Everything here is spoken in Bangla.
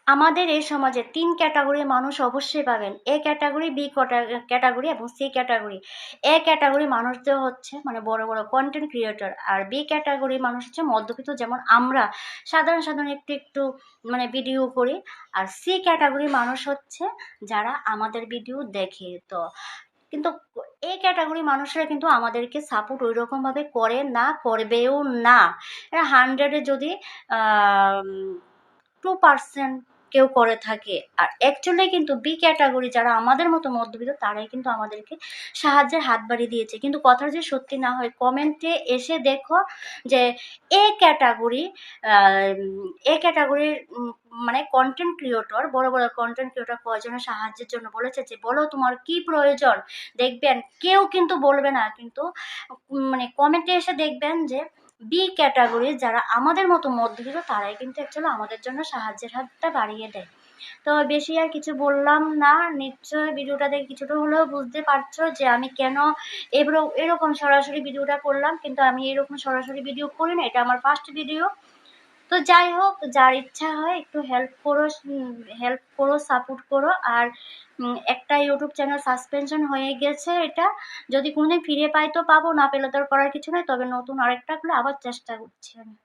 আমাদের এই সমাজে ৩ ক্যাটাগরির মানুষ অবশ্যই পাবেন। এ ক্যাটাগরি, বি ক্যাটাগরি এবং সি ক্যাটাগরি। এ ক্যাটাগরি মানুষদের হচ্ছে মানে বড় বড় কন্টেন্ট ক্রিয়েটর, আর বি ক্যাটাগরি মানুষ হচ্ছে মধ্যবিত্ত, যেমন আমরা সাধারণ সাধারণ একটু একটু মানে ভিডিও করি। আর সি ক্যাটাগরি মানুষ হচ্ছে যারা আমাদের ভিডিও দেখে। তো কিন্তু এই ক্যাটাগরি মানুষরা কিন্তু আমাদেরকে সাপোর্ট ওই রকম ভাবে করে না, করবেও না। এরা 100-এ যদি 2% কেউ করে থাকে। আর অ্যাকচুয়ালি কিন্তু বি ক্যাটাগরি যারা আমাদের মতো মধ্যবিত্ত, তারাই কিন্তু আমাদেরকে সাহায্যের হাত বাড়িয়ে দিয়েছে। কিন্তু কথা যে সত্যি না হয়, কমেন্টে এসে দেখো যে এ ক্যাটাগরি এ ক্যাটাগরির মানে কন্টেন্ট ক্রিয়েটর, বড় বড় কন্টেন্ট ক্রিয়েটর কয়জনের সাহায্যের জন্য বলেছে যে বলো তোমার কি প্রয়োজন। দেখবেন কেউ কিন্তু বলবে না, কিন্তু মানে কমেন্টে এসে দেখবেন যে বি ক্যাটাগরি যারা আমাদের মতো মধ্যবিত্ত, তারাই কিন্তু অ্যাকচুয়ালি আমাদের জন্য সাহায্যের হাতটা বাড়িয়ে দেয়। তো বেশি আর কিছু বললাম না, নিশ্চয়ই ভিডিওটা দেখে কিছুটা হলেও বুঝতে পারছো যে আমি কেন এরকম সরাসরি ভিডিওটা করলাম। কিন্তু আমি এরকম সরাসরি ভিডিও করি না, এটা আমার ফার্স্ট ভিডিও। তো যাই হোক, যার ইচ্ছা হয় একটু হেল্প করো, সাপোর্ট করো। আর একটা ইউটিউব চ্যানেল সাসপেনশন হয়ে গেছে, এটা যদি কোনোদিন ফিরে পাই তো পাবো, না পেলে তো আর করার কিছু নেই। তবে নতুন আরেকটা খুলে আবার চেষ্টা করছি আমি।